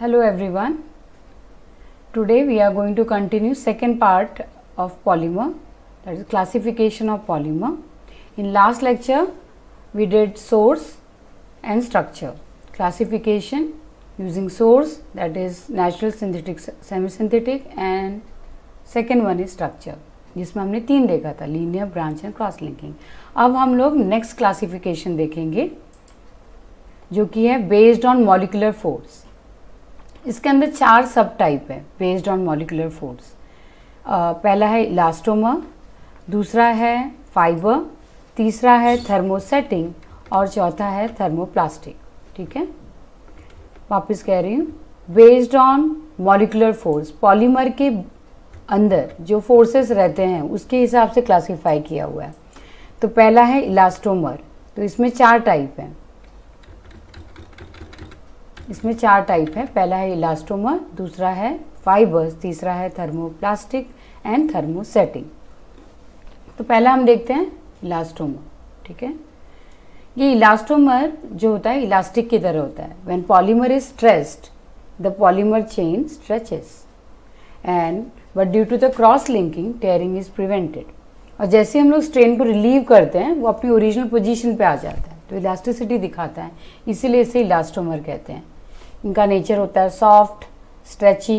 Hello everyone. Today we are going to continue second part of polymer, that is classification of polymer. In last lecture we did source and structure. Classification using source, that is natural, synthetic, semi-synthetic, and second one is structure, जिसमें हमने तीन देखा था, linear, branch and cross linking. अब हम लोग next classification देखेंगे जो कि है बेस्ड ऑन मॉलिक्यूलर फोर्स. इसके अंदर चार सब टाइप है बेस्ड ऑन मॉलिक्यूलर फोर्स. पहला है इलास्टोमर, दूसरा है फाइबर, तीसरा है थर्मोसेटिंग और चौथा है थर्मोप्लास्टिक. ठीक है, वापस कह रही हूँ, based on molecular force, polymer के अंदर जो फोर्सेस रहते हैं उसके हिसाब से क्लासीफाई किया हुआ है. तो पहला है इलास्टोमर. तो इसमें चार टाइप हैं, पहला है इलास्टोमर, दूसरा है फाइबर्स, तीसरा है थर्मोप्लास्टिक एंड थर्मोसेटिंग. तो पहला हम देखते हैं इलास्टोमर. ठीक है, ये इलास्टोमर जो होता है इलास्टिक की तरह होता है. When polymer is stressed the polymer chain stretches and but due to the cross linking tearing is prevented. और जैसे हम लोग स्ट्रेन को रिलीव करते हैं वो अपनी ओरिजिनल पोजीशन पे आ जाता है, तो इलास्टिसिटी दिखाता है, इसीलिए इसे इलास्टोमर कहते हैं. इनका नेचर होता है soft, stretchy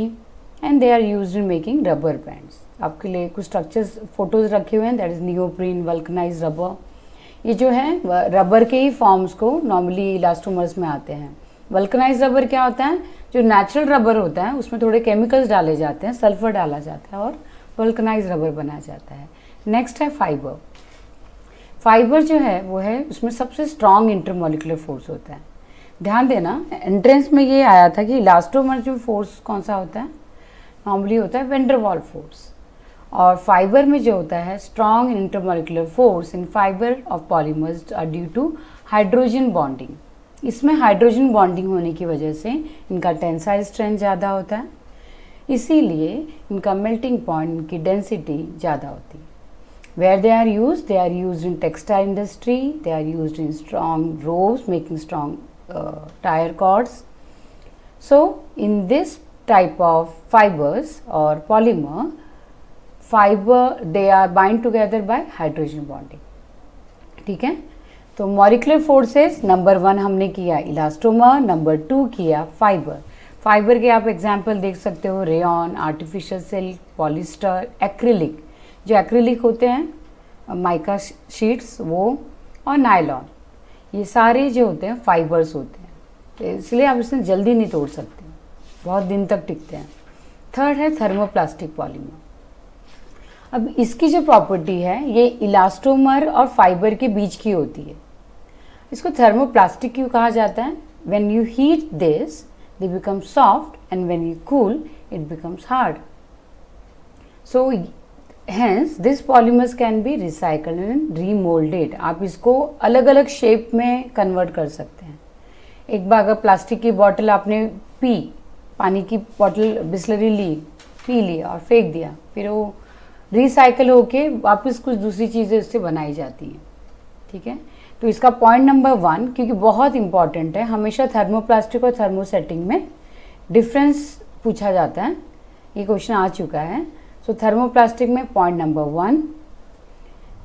and they are used in making rubber bands. आपके लिए कुछ स्ट्रक्चर्स फोटोज रखे हुए हैं, that is neoprene, vulcanised rubber. ये जो है रबर के ही फॉर्म्स को नॉर्मली इलास्टोमर्स में आते हैं. वल्कनाइज्ड रबर क्या होता है, जो नेचुरल रबर होता है उसमें थोड़े केमिकल्स डाले जाते हैं, सल्फर डाला जाता है और वल्कनाइज्ड रबर बनाया जाता है. नेक्स्ट है फाइबर. फाइबर जो है वो है, उसमें सबसे स्ट्रॉन्ग इंटरमॉलिक्यूलर फोर्स होता है. ध्यान देना, एंट्रेंस में ये आया था कि इलास्टोमर जो फोर्स कौन सा होता है, नॉर्मली होता है वेन डर वाल फोर्स. और फाइबर में जो होता है strong intermolecular force in fibre of polymers are due to hydrogen bonding. इसमें हाइड्रोजन बॉन्डिंग होने की वजह से इनका टेंसाइल स्ट्रेंथ ज़्यादा होता है, इसीलिए इनका मेल्टिंग पॉइंट, इनकी डेंसिटी ज़्यादा होती है. Where they are used in textile industry, they are used in strong ropes, making strong tire cords. So in this type of fibers or polymer, they are bind together by hydrogen bonding. ठीक है, तो molecular forces number 1 हमने किया elastomer, number 2 किया fibre. Fibre के आप example देख सकते हो, rayon, artificial silk, polyester, acrylic. जो एक्रिलिक होते हैं माइका शीट्स वो, और नायलॉन, ये सारे जो होते हैं फाइबर्स होते हैं. तो इसलिए आप इसे जल्दी नहीं तोड़ सकते, बहुत दिन तक टिकते हैं. थर्ड है थर्मोप्लास्टिक पॉलीमर. अब इसकी जो प्रॉपर्टी है ये इलास्टोमर और फाइबर के बीच की होती है. इसको थर्मोप्लास्टिक क्यों कहा जाता है? When you heat this they become soft and when you cool it becomes hard. So Hence, this polymers can be recycled and remolded. आप इसको अलग अलग शेप में कन्वर्ट कर सकते हैं. एक बार अगर प्लास्टिक की बॉटल आपने पी, पानी की बॉटल बिस्लरी ली, पी ली और फेंक दिया, फिर वो रिसाइकल होके वापस कुछ दूसरी चीज़ें उससे बनाई जाती हैं. ठीक है, तो इसका पॉइंट नंबर 1, क्योंकि बहुत इंपॉर्टेंट है, हमेशा थर्मोप्लास्टिक और थर्मोसेटिंग में डिफरेंस पूछा जाता है, ये क्वेश्चन आ चुका है. So thermoplastic में point number 1,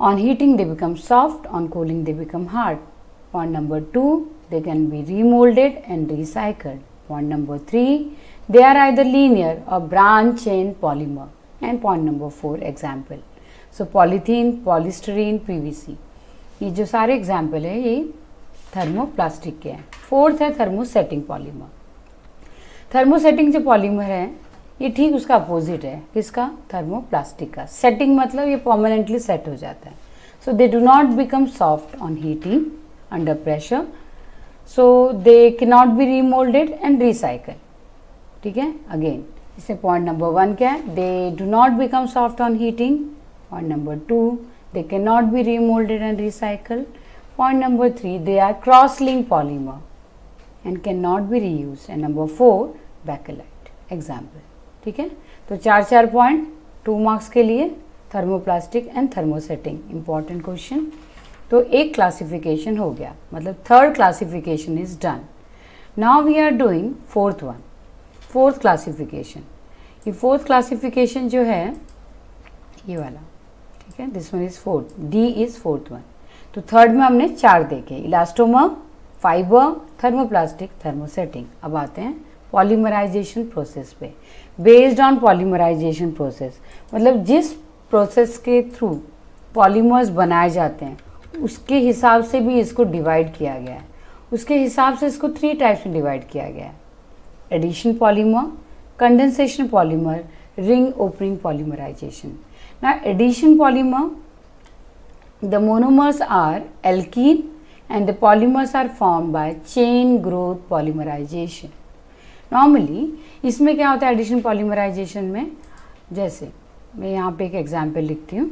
on heating they become soft, on cooling they become hard. Point number 2, they can be remolded and recycled. Point number 3, they are either linear or branch chain polymer. And point number 4, example. So polythene, polystyrene, PVC. ये जो सारे example है ये thermoplastic के हैं. Fourth है thermosetting polymer. Thermosetting जो polymer है ये ठीक उसका अपोजिट है. किसका? थर्मोप्लास्टिक का. सेटिंग मतलब ये परमानेंटली सेट हो जाता है. So they do not become soft on heating under pressure, so they can not be remoulded and recycle. ठीक है, अगेन इसमें पॉइंट नंबर 1 क्या है, they do not become soft on heating. Point number 2, they can not be remoulded and recycle. Point number 3, they are cross link polymer and can not be reuse. And number 4, bakelite. Example. ठीक है, तो 4 point 2 marks के लिए thermoplastic and thermosetting. Important question. तो एक classification हो गया, मतलब third classification is done. Now we are doing fourth one. Fourth classification. ये फोर्थ क्लासिफिकेशन जो है ये वाला, ठीक है, this one is fourth, D is fourth one. तो थर्ड में हमने 4 देखे, इलास्टोमर, फाइबर, थर्मोप्लास्टिक, थर्मोसेटिंग। अब आते हैं पॉलीमराइजेशन प्रोसेस पे। बेस्ड ऑन पॉलीमराइजेशन प्रोसेस, मतलब जिस प्रोसेस के थ्रू पॉलीमर्स बनाए जाते हैं उसके हिसाब से भी इसको डिवाइड किया गया है। उसके हिसाब से इसको 3 टाइप्स में डिवाइड किया गया है: addition polymer, condensation polymer, ring opening polymerisation. ना addition polymer, the monomers are alkene and the polymers are formed by chain growth polymerization. Normally इसमें क्या होता है एडिशन पॉलीमराइजेशन में, जैसे मैं यहाँ पे एक एग्जाम्पल लिखती हूँ।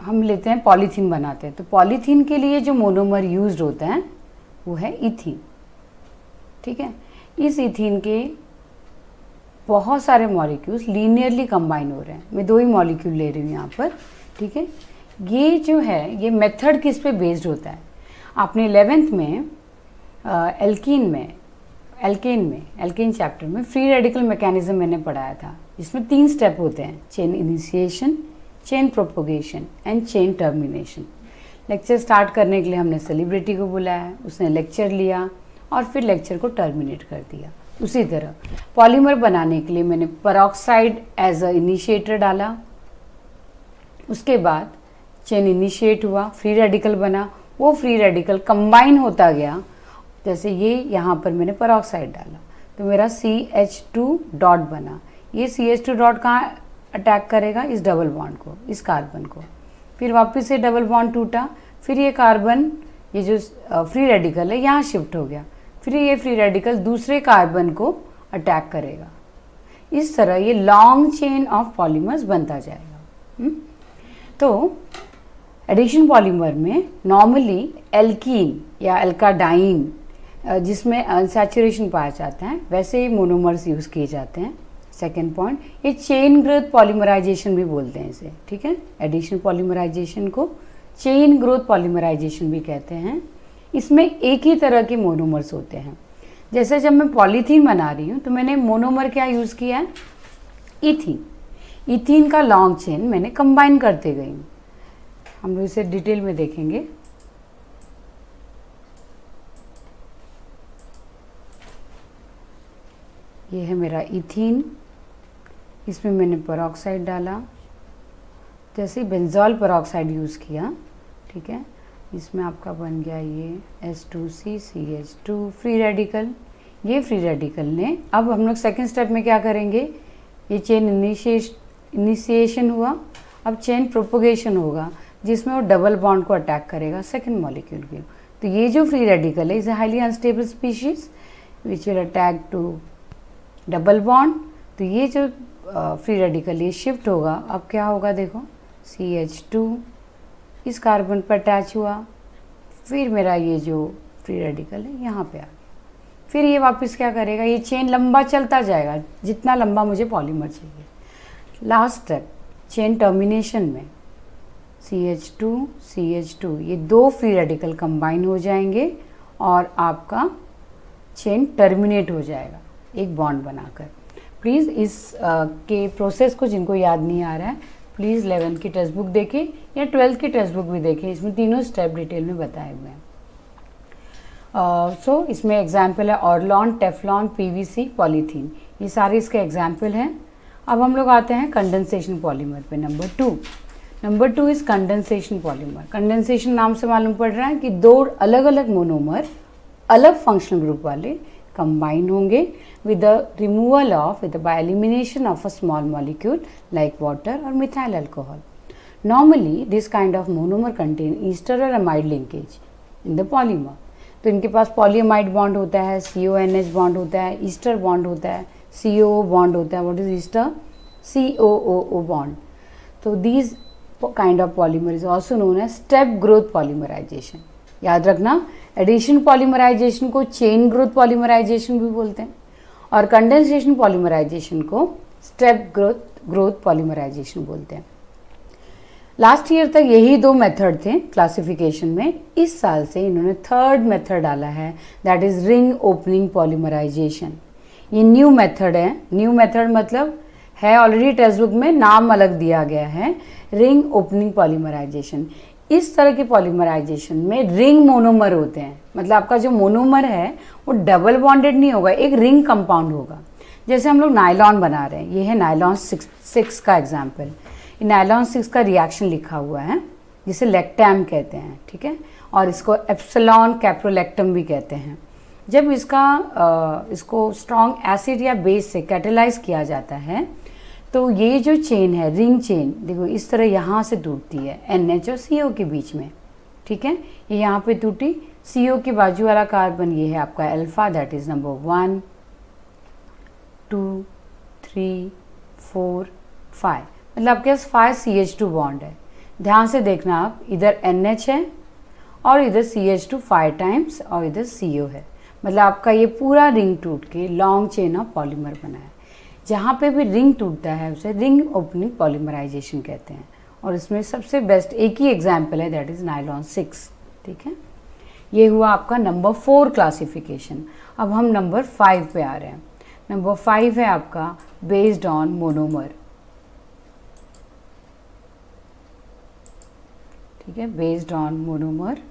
हम लेते हैं पॉलीथीन बनाते हैं, तो पॉलीथीन के लिए जो मोनोमर यूज्ड होता है वो है इथीन, ठीक है। इस इथीन के बहुत सारे मॉलिक्यूल्स लीनियरली कंबाइन हो रहे हैं। मैं 2 ही मॉलिक्यूल ले रही हूँ यहाँ पर, ठीक है। ये जो है ये मेथड किस पे बेस्ड होता है? आपने 11th में एल्केन चैप्टर में फ्री रेडिकल मैकेनिज्म मैंने पढ़ाया था, जिसमें 3 स्टेप होते हैं: chain initiation, chain propagation and chain termination. Lecture start करने के लिए हमने सेलिब्रिटी को बुलाया, उसने लेक्चर लिया और फिर लेक्चर को टर्मिनेट कर दिया। उसी तरह पॉलीमर बनाने के लिए मैंने पेरोक्साइड एज अ इनिशिएटर डाला, उसके बाद चेन इनिशिएट हुआ, फ्री रेडिकल बना, वो फ्री रेडिकल कंबाइन होता गया। जैसे ये यहाँ पर मैंने पेरोक्साइड डाला तो मेरा CH2 डॉट बना। ये CH2 डॉट कहाँ अटैक करेगा? इस डबल बॉन्ड को, इस कार्बन को। फिर वापस से डबल बॉन्ड टूटा, फिर ये कार्बन, ये जो फ्री रेडिकल है यहाँ शिफ्ट हो गया, फिर ये फ्री रेडिकल दूसरे कार्बन को अटैक करेगा। इस तरह ये लॉन्ग चेन ऑफ पॉलीमर्स बनता जाएगा। तो एडिशन पॉलीमर में नॉर्मली एल्कीन या एल्काडाइन जिसमें अनसैचुरेशन पाया जाता है, वैसे ही मोनोमर्स यूज़ किए जाते हैं। सेकेंड पॉइंट, ये चेन ग्रोथ पॉलीमराइजेशन भी बोलते हैं इसे, ठीक है। एडिशन पॉलीमराइजेशन को चेन ग्रोथ पॉलीमराइजेशन भी कहते हैं। इसमें एक ही तरह के मोनोमर्स होते हैं। जैसे जब मैं पॉलीथीन बना रही हूँ तो मैंने मोनोमर क्या यूज़ किया है? इथीन। इथीन का लॉन्ग चेन मैंने कंबाइन करते गई हूँ। हम लोग इसे डिटेल में देखेंगे। ये है मेरा इथीन, इसमें मैंने पेरोक्साइड डाला, जैसे बेंजोल पेरोक्साइड यूज़ किया, ठीक है। इसमें आपका बन गया ये H2CCH2 फ्री रेडिकल। ये फ्री रेडिकल ने, अब हम लोग सेकेंड स्टेप में क्या करेंगे? ये चेन इनिशिएशन हुआ, अब चेन प्रोपोगेशन होगा, जिसमें वो डबल बॉन्ड को अटैक करेगा सेकेंड मॉलिक्यूल के। तो ये जो फ्री रेडिकल है is a highly unstable species which will attack to double bond. तो ये जो फ्री रेडिकल ये शिफ्ट होगा, अब क्या होगा देखो, CH2 इस कार्बन पर अटैच हुआ, फिर मेरा ये जो फ्री रेडिकल है यहाँ पे आ गया, फिर ये वापस क्या करेगा? ये चेन लंबा चलता जाएगा, जितना लंबा मुझे पॉलीमर चाहिए। लास्ट स्टेप चेन टर्मिनेशन में CH2 CH2 ये 2 फ्री रेडिकल कंबाइन हो जाएंगे और आपका चेन टर्मिनेट हो जाएगा एक बॉन्ड बनाकर। प्लीज़ इस के प्रोसेस को जिनको याद नहीं आ रहा है, प्लीज़ 11th की टेक्स्ट बुक देखें या 12th की टेक्स्ट बुक भी देखें, इसमें तीनों स्टेप डिटेल में बताए हुए हैं। सो इसमें एग्जाम्पल है ऑर्लॉन, टेफ्लॉन, PVC, पॉलीथीन, ये सारे इसके एग्जाम्पल हैं। अब हम लोग आते हैं कंडेंसेशन पॉलीमर पे, number 2 is condensation polymer. Condensation नाम से मालूम पड़ रहा है कि 2 अलग अलग मोनोमर अलग फंक्शनल ग्रुप वाले कंबाइन होंगे with the removal of by elimination of a small molecule like water or methyl alcohol. Normally this kind of monomer contain ester or amide linkage in the polymer. तो इनके पास polyamide bond होता है, CONH bond होता है, ester bond होता है, COO bond होता है। What is ester? COOO bond. तो these kind of polymer is also known as step growth polymerisation. याद रखना, एडिशन पॉलीमराइजेशन को चेन ग्रोथ पॉलीमराइजेशन भी बोलते हैं और कंडेंसेशन पॉलीमराइजेशन को स्टेप ग्रोथ पॉलीमराइजेशन बोलते हैं। लास्ट ईयर तक यही दो मेथड थे क्लासिफिकेशन में। इस साल से इन्होंने थर्ड मेथड डाला है, that is ring opening polymerisation. ये न्यू मेथड है। न्यू मेथड मतलब है ऑलरेडी टेक्स्ट बुक में, नाम अलग दिया गया है, रिंग ओपनिंग पॉलीमराइजेशन। इस तरह के पॉलीमराइजेशन में रिंग मोनोमर होते हैं, मतलब आपका जो मोनोमर है वो डबल बॉन्डेड नहीं होगा, एक रिंग कंपाउंड होगा। जैसे हम लोग नायलॉन बना रहे हैं, ये है नायलॉन 6 का एग्जाम्पल। नायलॉन 6 का रिएक्शन लिखा हुआ है जिसे लेक्टैम कहते हैं, ठीक है, और इसको एप्सिलॉन कैप्रोलेक्टम भी कहते हैं। जब इसको स्ट्रॉन्ग एसिड या बेस से कैटेलाइज किया जाता है तो ये जो चेन है, रिंग चेन, देखो इस तरह यहाँ से टूटती है NH और CO के बीच में, ठीक है। ये यहाँ पे टूटी, CO के बाजू वाला कार्बन ये है आपका अल्फा, दैट इज नंबर 1 2 3 4 5, मतलब आपके पास 5 CH2 बॉन्ड है। ध्यान से देखना आप, इधर NH है और इधर CH2 5 टाइम्स और इधर CO है, मतलब आपका ये पूरा रिंग टूट के लॉन्ग चेन ऑफ पॉलीमर बना है। जहाँ पे भी रिंग टूटता है उसे रिंग ओपनिंग पॉलीमराइजेशन कहते हैं। और इसमें सबसे बेस्ट एक ही एग्जाम्पल है, दैट इज नायलॉन 6, ठीक है। ये हुआ आपका नंबर 4 क्लासिफिकेशन। अब हम नंबर 5 पे आ रहे हैं। नंबर 5 है आपका बेस्ड ऑन मोनोमर, ठीक है, बेस्ड ऑन मोनोमर।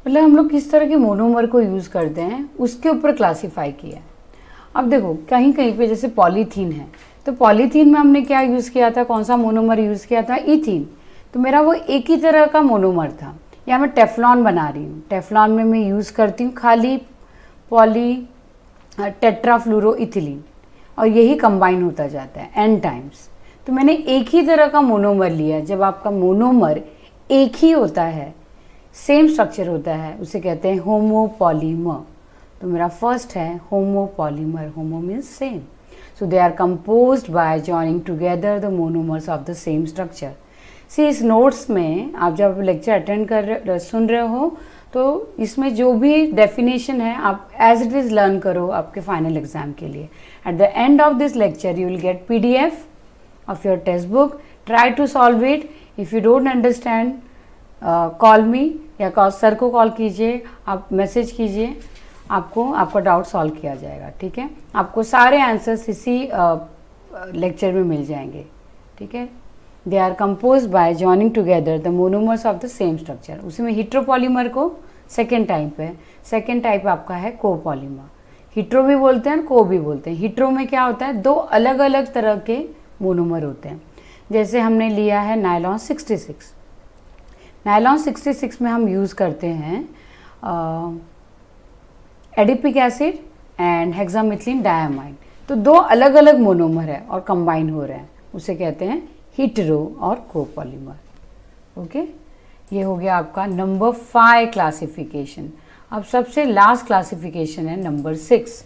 मतलब हम लोग किस तरह के मोनोमर को यूज़ करते हैं उसके ऊपर क्लासीफाई किया है। अब देखो कहीं कहीं पे जैसे पॉलीथीन है, तो पॉलीथीन में हमने क्या यूज़ किया था, कौन सा मोनोमर यूज़ किया था, ईथीन। तो मेरा वो एक ही तरह का मोनोमर था। या मैं टेफ्लॉन बना रही हूँ, टेफ्लॉन में मैं यूज़ करती हूँ खाली पॉली टेट्राफ्लूरोइथिलीन और यही कंबाइन होता जाता है N टाइम्स। तो मैंने एक ही तरह का मोनोमर लिया। जब आपका मोनोमर एक ही होता है, सेम स्ट्रक्चर होता है, उसे कहते हैं होमोपॉलीमर। तो मेरा फर्स्ट है homopolymer, homo means same, so they are composed by joining together the monomers of the same structure. See इस नोट्स में आप जब लेक्चर अटेंड सुन रहे हो तो इसमें जो भी डेफिनेशन है आप एज इट इज़ लर्न करो आपके फाइनल एग्जाम के लिए। At the end of this lecture you will get PDF of your text book. Try to solve it. If you don't understand, call मी या सर को call कीजिए, आप message कीजिए, आपका डाउट सॉल्व किया जाएगा, ठीक है। आपको सारे आंसर्स इसी लेक्चर में मिल जाएंगे, ठीक है। They are compose by joining together the monomers of the same structure. उसी में हिट्रोपॉलीमर को सेकेंड टाइप है। सेकेंड टाइप आपका है कोपॉलीमर। हिट्रो भी बोलते हैं, को भी बोलते हैं। हिट्रो में क्या होता है, दो अलग अलग तरह के मोनोमर होते हैं। जैसे हमने लिया है नायलॉन 66। नायलॉन 66 में हम यूज़ करते हैं एडिपिक एसिड एंड हेक्सामिथिलीन डायमाइन। तो दो अलग अलग मोनोमर है और कंबाइन हो रहे हैं, उसे कहते हैं हिट्रो और कोपॉलीमर। ओके, ये हो गया आपका नंबर 5 क्लासिफिकेशन। अब सबसे लास्ट क्लासिफिकेशन है नंबर 6।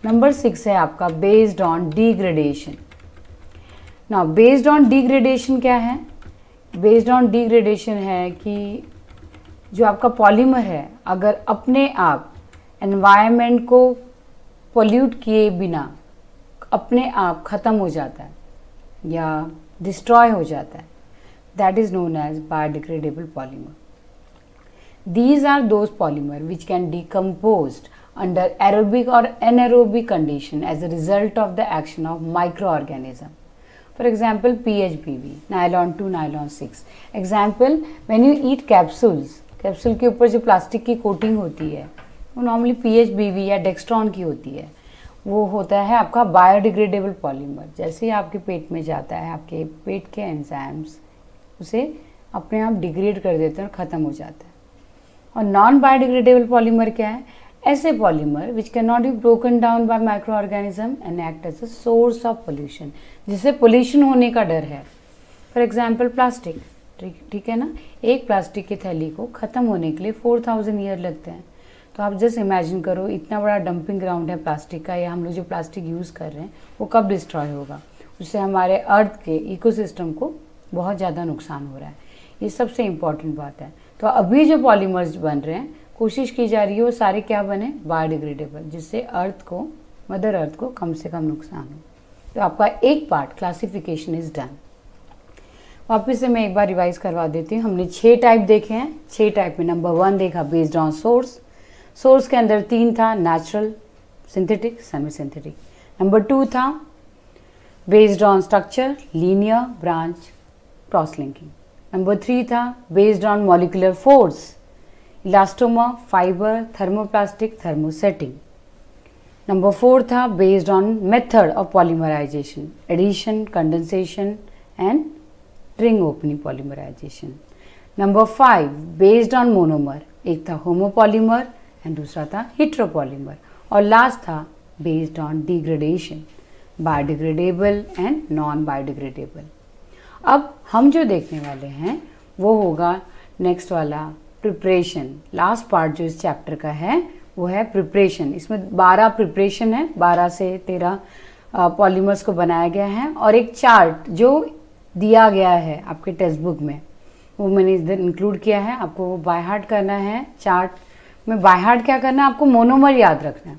नंबर 6 है आपका based on degradation. Now based on degradation क्या है? बेस्ड ऑन डिग्रेडेशन है कि जो आपका पॉलीमर है अगर अपने आप एनवायरनमेंट को पोल्यूट किए बिना अपने आप ख़त्म हो जाता है या डिस्ट्रॉय हो जाता है, that is known as biodegradable polymer. These are those polymer which can decomposed under aerobic or anaerobic condition as a result of the action of microorganism. For example, PHBV, nylon 2, nylon 6. Example, when you eat capsules, capsule के ऊपर जो plastic की coating होती है वो normally PHBV या dextran की होती है। वो होता है आपका बायोडिग्रेडेबल पॉलीमर। जैसे ही आपके पेट में जाता है, आपके पेट के एंजाइम्स उसे अपने आप डिग्रेड कर देते हैं और ख़त्म हो जाता है। और नॉन बायोडिग्रेडेबल पॉलीमर क्या है? ऐसे polymer which can not be broken down by micro organism and act as a source of pollution, जिससे पोल्यूशन होने का डर है। फॉर एग्जाम्पल प्लास्टिक, ठीक है ना, एक प्लास्टिक की थैली को ख़त्म होने के लिए 4000 ईयर लगते हैं। तो आप जस्ट इमेजिन करो, इतना बड़ा डंपिंग ग्राउंड है प्लास्टिक का, या हम लोग जो प्लास्टिक यूज़ कर रहे हैं वो कब डिस्ट्रॉय होगा। उससे हमारे अर्थ के इकोसिस्टम को बहुत ज़्यादा नुकसान हो रहा है। ये सबसे इम्पॉर्टेंट बात है। तो अभी जो पॉलीमर्स बन रहे हैं, कोशिश की जा रही है वो सारे क्या बने, बायोडिग्रेडेबल, जिससे अर्थ को मदर अर्थ को कम से कम नुकसान हो। तो आपका एक पार्ट क्लासिफिकेशन इज डन। वापस से मैं एक बार रिवाइज करवा देती हूँ। हमने 6 टाइप देखे हैं। 6 टाइप में नंबर 1 देखा बेस्ड ऑन सोर्स। सोर्स के अंदर 3 था, natural, synthetic, semi synthetic. Number 2 था based on structure, linear, branch, cross linking. Number 3 था based on molecular force, elastomer, fibre, thermoplastic, thermosetting. Number 4 था based on method of polymerisation, addition, condensation and ring opening polymerisation. Number 5 based on monomer, एक था homopolymer and दूसरा था heteropolymer. और last था based on degradation, biodegradable and non biodegradable. अब हम जो देखने वाले हैं वो होगा नेक्स्ट वाला प्रिपरेशन। लास्ट पार्ट जो इस चैप्टर का है वो है प्रिपरेशन। इसमें 12 प्रिपरेशन है, 12 से 13 पॉलीमर्स को बनाया गया है और एक चार्ट जो दिया गया है आपके टेक्स्ट बुक में वो मैंने इधर इंक्लूड किया है। आपको वो बाय हार्ट करना है। चार्ट में बाय हार्ट क्या करना है, आपको मोनोमर याद रखना है।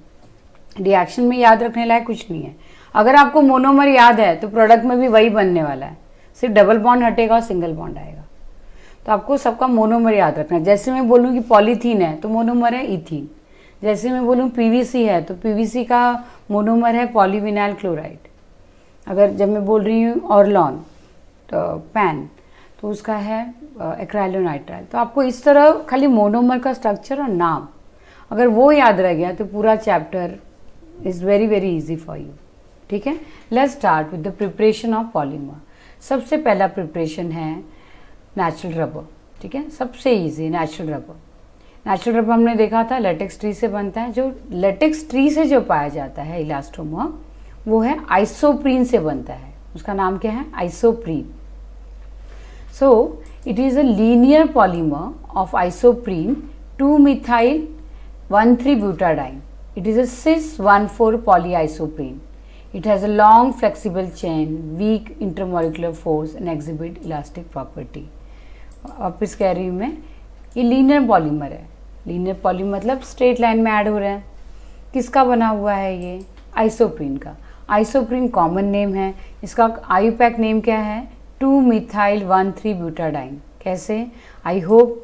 रिएक्शन में याद रखने लायक कुछ नहीं है। अगर आपको मोनोमर याद है तो प्रोडक्ट में भी वही बनने वाला है, सिर्फ डबल बॉन्ड हटेगा और सिंगल बॉन्ड आएगा। तो आपको सबका मोनोमर याद रखना है। जैसे मैं बोलूँ कि पॉलीथीन है तो मोनोमर है इथीन। जैसे मैं बोलूँ पीवीसी है तो पीवीसी का मोनोमर है पॉलीविनाइल क्लोराइड। अगर जब मैं बोल रही हूँ ऑर्लॉन तो पैन तो उसका है एक्राइलोनाइट्राइल। तो आपको इस तरह खाली मोनोमर का स्ट्रक्चर और नाम अगर वो याद रह गया तो पूरा chapter is very very easy for you. ठीक है, let's start with the preparation of polymer. सबसे पहला प्रिपरेशन है नेचुरल रबर। ठीक है, सबसे easy natural rubber. Natural rubber हमने देखा था लेटेक्स ट्री से बनता है। जो लेटेक्स ट्री से जो पाया जाता है इलास्टोमर वो है आइसोप्रीन से बनता है। उसका नाम क्या है, isoprene. So it is a linear polymer of isoprene 2-methyl-1,3-butadiene. It is a cis-1,4 polyisoprene. It has a long flexible chain, weak intermolecular force and exhibit elastic property. वापस कह रही हूँ मैं, ये लीनियर पॉलीमर है। लीनियर पॉलीमर मतलब straight line में add हो रहा है। किसका बना हुआ है ये, आइसोप्रीन का। आइसोप्रीन कॉमन नेम है। इसका आईयूपैक नेम क्या है, 2-methyl-1,3-butadiene। कैसे, आई होप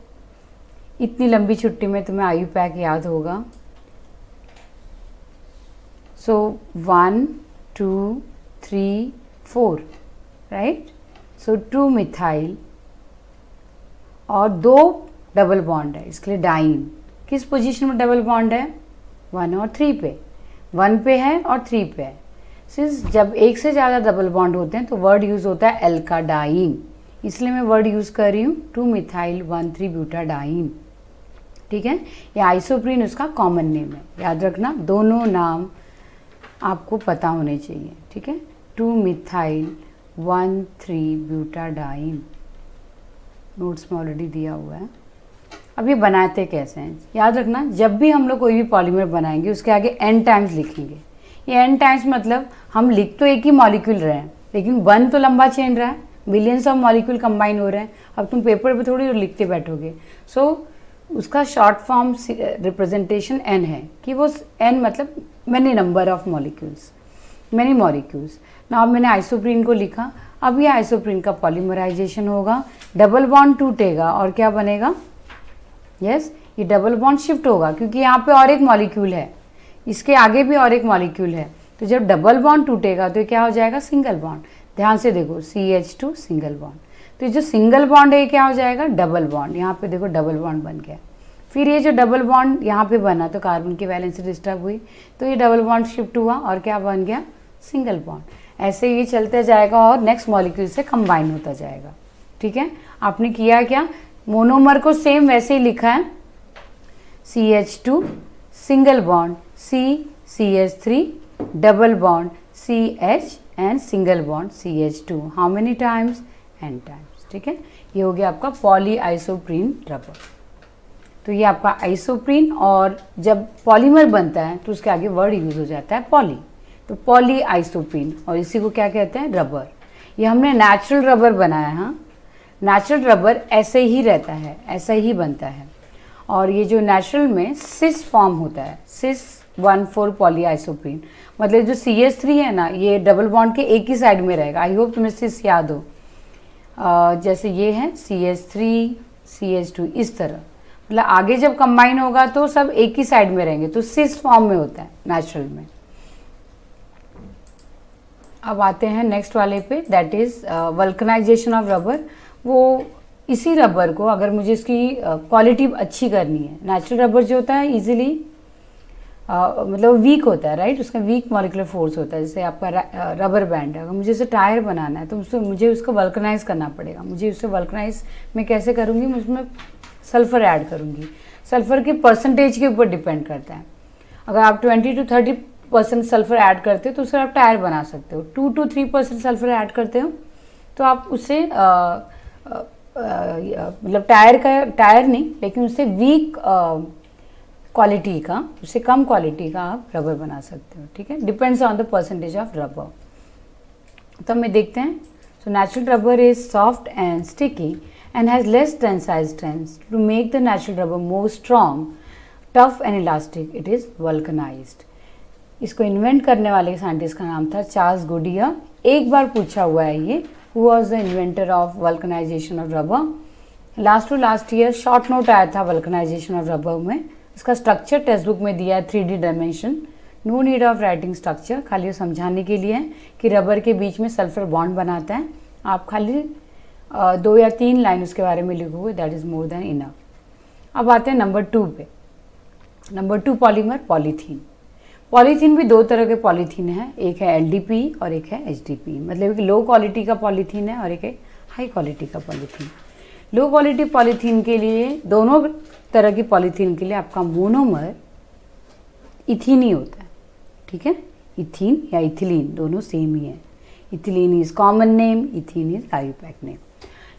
इतनी लंबी छुट्टी में तुम्हें आईयूपैक याद होगा। सो 1, 2, 3, 4 राइट। सो 2-methyl और 2 डबल बॉन्ड है, इसके लिए डाइन। किस पोजीशन में डबल बॉन्ड है, 1 और 3 पे। 1 पे है और 3 पे है। सिंस जब एक से ज़्यादा डबल बॉन्ड होते हैं तो वर्ड यूज़ होता है एल्काडाइन, इसलिए मैं वर्ड यूज़ कर रही हूँ 2-methyl-1,3-butadiene। ठीक है, ये आइसोप्रीन उसका कॉमन नेम है। याद रखना, दोनों नाम आपको पता होने चाहिए। ठीक है, 2-methyl-1,3-butadiene नोट्स में ऑलरेडी दिया हुआ है। अब ये बनाते कैसे हैं, याद रखना, जब भी हम लोग कोई भी पॉलीमर बनाएंगे उसके आगे n टाइम्स लिखेंगे। ये n टाइम्स मतलब हम लिख तो एक ही मॉलिक्यूल रहे हैं लेकिन बन तो लंबा चेन रहा है, बिलियंस ऑफ मॉलिक्यूल कंबाइन हो रहे हैं। अब तुम पेपर पे थोड़ी लिखते बैठोगे। सो उसका शॉर्ट फॉर्म रिप्रेजेंटेशन n है कि वो n मतलब many number of molecules, many molecules. ना अब मैंने आइसोप्रीन को लिखा। अब ये आइसोप्रीन का पॉलीमराइजेशन होगा, डबल बॉन्ड टूटेगा और क्या बनेगा, यस ये डबल बॉन्ड शिफ्ट होगा क्योंकि यहाँ पे और एक मॉलिक्यूल है, इसके आगे भी और एक मॉलिक्यूल है। तो जब डबल बॉन्ड टूटेगा तो क्या हो जाएगा, सिंगल बॉन्ड। ध्यान से देखो, CH2 सिंगल बॉन्ड। तो जो सिंगल बॉन्ड है क्या हो जाएगा, डबल बॉन्ड। यहाँ पे देखो डबल बॉन्ड बन गया। फिर ये जो डबल बॉन्ड यहाँ पे बना तो कार्बन की वैलेंसी डिस्टर्ब हुई तो ये डबल बॉन्ड शिफ्ट हुआ और क्या बन गया, सिंगल बॉन्ड। ऐसे ये चलते जाएगा और नेक्स्ट मॉलिक्यूल से कंबाइन होता जाएगा। ठीक है, आपने किया क्या, मोनोमर को सेम वैसे ही लिखा है, CH2 single bond CH3 double bond CH and single bond CH2। How many times, n times. ठीक है, ये हो गया आपका पॉली आइसोप्रीन रबर। तो ये आपका आइसोप्रीन, और जब पॉलीमर बनता है तो उसके आगे वर्ड यूज हो जाता है पॉली, तो पॉली आइसोप्रीन, और इसी को क्या कहते हैं, रबर। ये हमने नेचुरल रबर बनाया है। हाँ, नेचुरल रबर ऐसे ही रहता है, ऐसा ही बनता है। और ये जो नेचुरल में सिस फॉर्म होता है, सिस 1,4 पॉलीआइसोप्रीन। मतलब जो CH3 है ना, ये डबल बॉन्ड के एक ही साइड में रहेगा। आई होप तुम्हें सिस याद हो। जैसे ये है CH3 CH2, इस तरह, मतलब आगे जब कंबाइन होगा तो सब एक ही साइड में रहेंगे, तो सिस फॉर्म में होता है नेचुरल में। अब आते हैं नेक्स्ट वाले पे, that is vulcanisation of rubber. वो इसी रबर को अगर मुझे इसकी क्वालिटी अच्छी करनी है, नेचुरल रबर जो होता है इजीली मतलब वीक होता है, राइट, उसका वीक मॉलिक्यूलर फोर्स होता है। जैसे आपका रबर बैंड है, अगर मुझे इसे टायर बनाना है तो मुझे उसको वल्कनाइज करना पड़ेगा। मुझे उससे वल्कनाइज मैं कैसे करूँगी, मैं उसमें सल्फ़र ऐड करूँगी। सल्फ़र के परसेंटेज के ऊपर डिपेंड करता है। अगर आप 20 to 30% सल्फ़र ऐड करते हो तो उससे आप टायर बना सकते हो। 2 to 3% सल्फ़र ऐड करते हो तो आप उससे मतलब टायर नहीं, लेकिन उससे वीक क्वालिटी का, उससे कम क्वालिटी का आप रबर बना सकते हो। ठीक है, depends on the percentage of rubber. तो हमें देखते हैं। So natural rubber is soft and sticky and has less tensile strength. To make the natural rubber more strong, tough and elastic, it is vulcanized. इसको invent करने वाले scientist का नाम था चार्ल्स गुडियर। एक बार पूछा हुआ है ये, who was the inventor of vulcanisation of rubber. Last year short note आया था वल्कनाइजेशन ऑफ रबर में। इसका स्ट्रक्चर टेक्स्ट बुक में दिया है 3D dimension. No need of writing structure, खाली ये समझाने के लिए है कि रबर के बीच में सल्फर बॉन्ड बनाता है। आप खाली 2 या 3 लाइन उसके बारे में लिखोगे, that is more than enough. अब आते हैं नंबर 2 पे। Number 2 polymer, polythene. पॉलीथीन भी 2 तरह के पॉलीथीन है, एक है LDP और एक है HDP। मतलब एक लो क्वालिटी का पॉलीथीन है और एक है हाई क्वालिटी का पॉलीथीन। लो क्वालिटी पॉलीथीन के लिए, दोनों तरह की पॉलीथीन के लिए आपका मोनोमर इथीन ही होता है। ठीक है, इथीन या इथिलीन दोनों सेम ही है। Ethylene is common name, ethene is IUPAC name.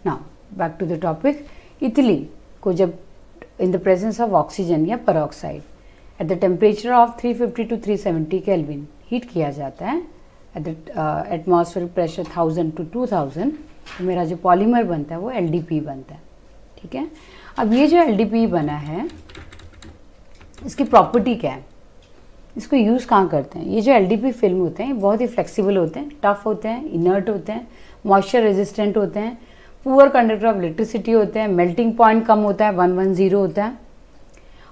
Now back to the topic. Ethylene को जब in the presence of oxygen या peroxide at the temperature of 350 to 370 kelvin heat किया जाता है at the atmospheric pressure 1000 to 2000, तो मेरा जो polymer बनता है वो LDP बनता है। ठीक है, अब ये जो LDP बना है इसकी प्रॉपर्टी क्या है, इसको यूज़ कहाँ करते हैं। ये जो LDP फिल्म होते हैं बहुत ही फ्लेक्सिबल होते हैं, टफ होते हैं, इनर्ट होते हैं, मॉइस्चर रेजिस्टेंट होते हैं, पुअर कंडक्टर ऑफ इलेक्ट्रिसिटी होते हैं, मेल्टिंग पॉइंट कम होता है 110 होता है,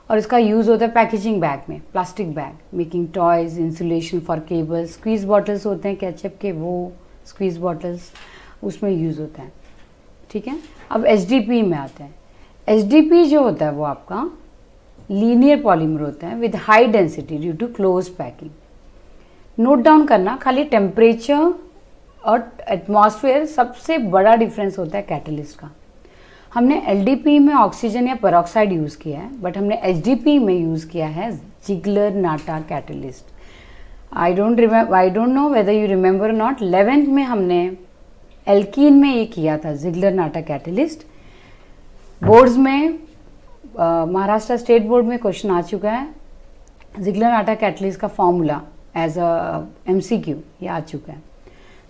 और इसका यूज़ होता है पैकेजिंग बैग में, plastic bag, making toys, insulation for cables, squeeze bottles होते हैं केचप के, वो स्क्वीज बॉटल्स उसमें यूज़ होता है। ठीक है, अब HDP में आते हैं। HDP जो होता है वो आपका लीनियर पॉलीमर होता है with high density due to close packing. Note down करना, खाली टेम्परेचर और एटमॉस्फेयर सबसे बड़ा डिफरेंस होता है कैटलिस्ट का। हमने LDP में ऑक्सीजन या पेरोक्साइड यूज़ किया है, बट हमने HDP में यूज़ किया है Ziegler Natta catalyst. I don't know whether you remember not, 11th में हमने एल्कीन में ये किया था जिगलर-नाटा कैटलिस्ट। बोर्ड्स में महाराष्ट्र स्टेट बोर्ड में क्वेश्चन आ चुका है, जिगलर-नाटा कैटलिस्ट का फॉर्मूला एज अ MCQ ये आ चुका है।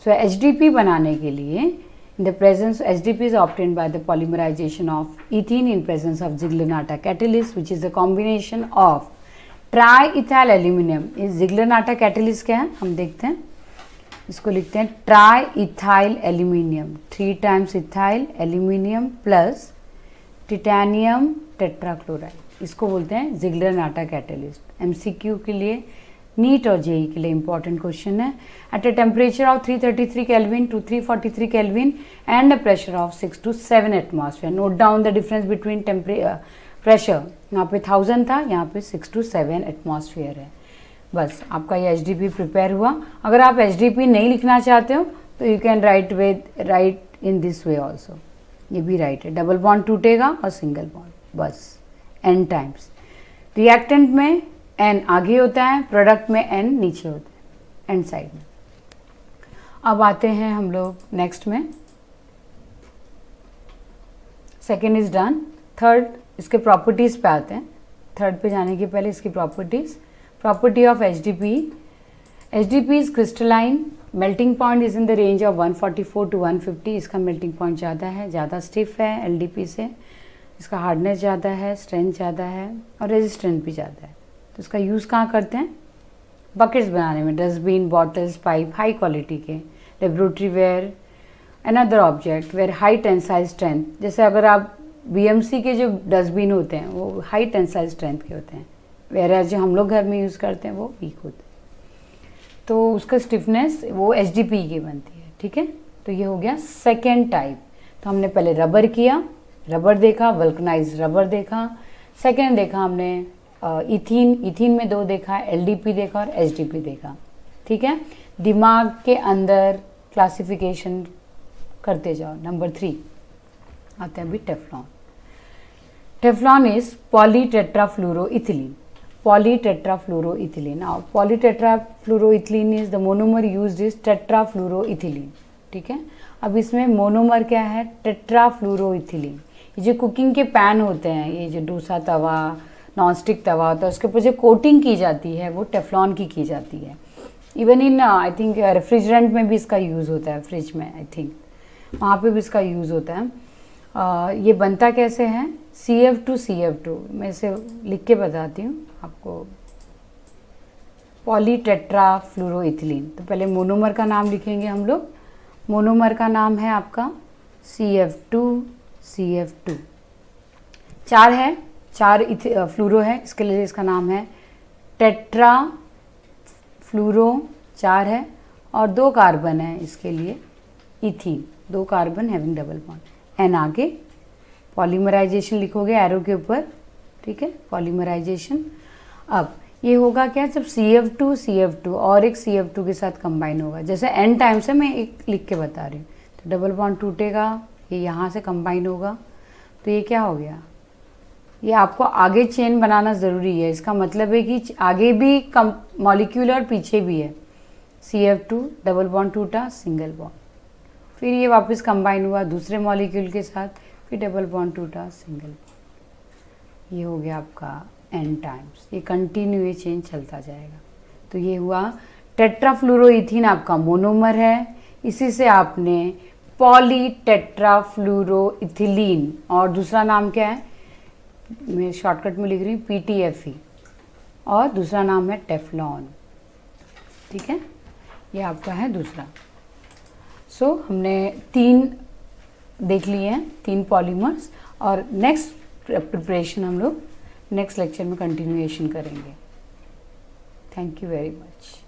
सो HDP बनाने के लिए in the presence HDP is obtained by the polymerization of ethene in presence of Ziegler-Natta catalyst, which is a combination of triethyl aluminum। इस Ziegler-Natta catalyst क्या है हम देखते हैं, इसको लिखते हैं triethyl aluminum, 3 times ethyl aluminum plus titanium tetrachloride, इसको बोलते हैं Ziegler-Natta कैटलिस्ट। MCQ के लिए, नीट और JEE के लिए इंपॉर्टेंट क्वेश्चन है। At a temperature of 333 kelvin to 343 kelvin and a pressure of 6 to 7 atmosphere. Note down the difference between pressure, यहाँ पे 1000 था, यहाँ पे 6 to 7 एटमॉस्फेयर है। बस आपका ये HDP प्रिपेयर हुआ। अगर आप HDP नहीं लिखना चाहते हो तो you can write in this way also, ये भी राइट है। डबल बॉन्ड टूटेगा और सिंगल बॉन्ड, बस N टाइम्स। रिएक्टेंट में N आगे होता है, प्रोडक्ट में N नीचे होता है, एंड साइड में। अब आते हैं हम लोग नेक्स्ट में, सेकेंड इज डन। थर्ड, इसके प्रॉपर्टीज पे आते हैं। थर्ड पे जाने के पहले इसकी properties. Property of HDP, HDP is crystalline, melting point is in the range of 144 to 150। इसका मेल्टिंग पॉइंट ज़्यादा है, ज़्यादा स्टिफ है LDP से, इसका हार्डनेस ज़्यादा है, स्ट्रेंथ ज़्यादा है और रेजिस्टेंट भी ज़्यादा है। तो इसका यूज़ कहाँ करते हैं? बकेट्स बनाने में, dustbin, bottles, pipe, high quality के, laboratory ware, another object ware high tensile strength. जैसे अगर आप बीएमसी के जो डस्टबिन होते हैं वो हाई टेंसाइल स्ट्रेंथ के होते हैं, वेयर जो हम लोग घर में यूज़ करते हैं वो वीक होते हैं। तो उसका स्टिफनेस वो एचडीपी की बनती है, ठीक है। तो ये हो गया सेकेंड टाइप। तो हमने पहले रबर किया, रबर देखा, वल्कनाइज रबर देखा। सेकेंड देखा हमने इथीन में 2 देखा, एलडीपी देखा और एचडीपी देखा, ठीक है। दिमाग के अंदर क्लासिफिकेशन करते जाओ। नंबर 3 आते हैं अभी Teflon. Teflon is polytetrafluoroethylene. Polytetrafluoroethylene. Now, polytetrafluoroethylene is the monomer used is tetrafluoroethylene. ठीक है। अब इसमें मोनोमर क्या है? टेट्राफ्लूरोइथिलीन। ये जो कुकिंग के पैन होते हैं, ये जो डोसा तवा, नॉनस्टिक तवा होता है, उसके ऊपर जो कोटिंग की जाती है वो टेफ्लॉन की जाती है। Even in I think refrigerant में भी इसका यूज़ होता है, फ्रिज में आई थिंक वहाँ पे भी इसका यूज़ होता है। ये बनता कैसे है? CF2 मैं इसे लिख के बताती हूँ आपको। पॉलीटेट्राफ्लोरोइथिलीन। तो पहले मोनोमर का नाम लिखेंगे हम लोग। मोनोमर का नाम है आपका CF2। 4 है, 4 फ्लूरो है, इसके लिए इसका नाम है टेट्रा फ्लूरो। 4 है और 2 कार्बन है, इसके लिए ethene. 2 carbon having double bond. N आगे पॉलीमराइजेशन लिखोगे एरो के ऊपर, ठीक है, पॉलीमराइजेशन। अब ये होगा क्या? जब CF2 और एक CF2 के साथ कंबाइन होगा, जैसे n टाइम से मैं एक लिख के बता रही हूँ, तो डबल बॉन्ड टूटेगा, ये यहाँ से कंबाइन होगा, तो ये क्या हो गया? ये आपको आगे चेन बनाना ज़रूरी है। इसका मतलब है कि आगे भी मॉलिक्यूल और पीछे भी है। CF2 डबल बॉन्ड टूटा, सिंगल बॉन्ड, फिर ये वापस कंबाइन हुआ दूसरे मॉलिक्यूल के साथ, फिर डबल बॉन्ड टूटा, सिंगल बॉन्ड। ये हो गया आपका n टाइम्स। ये कंटिन्यू ये चेंज चलता जाएगा। तो ये हुआ टेट्राफ्लूरोइथीन, आपका मोनोमर है। इसी से आपने पॉलीटेट्राफ्लूरोइथिलीन, और दूसरा नाम क्या है? मैं शॉर्टकट में लिख रही हूँ PTFE, और दूसरा नाम है टेफ्लॉन, ठीक है। ये आपका है दूसरा। सो हमने 3 देख लिए हैं, 3 पॉलीमर्स, और नेक्स्ट प्रिपरेशन हम लोग नेक्स्ट लेक्चर में कंटिन्यूएशन करेंगे। Thank you very much.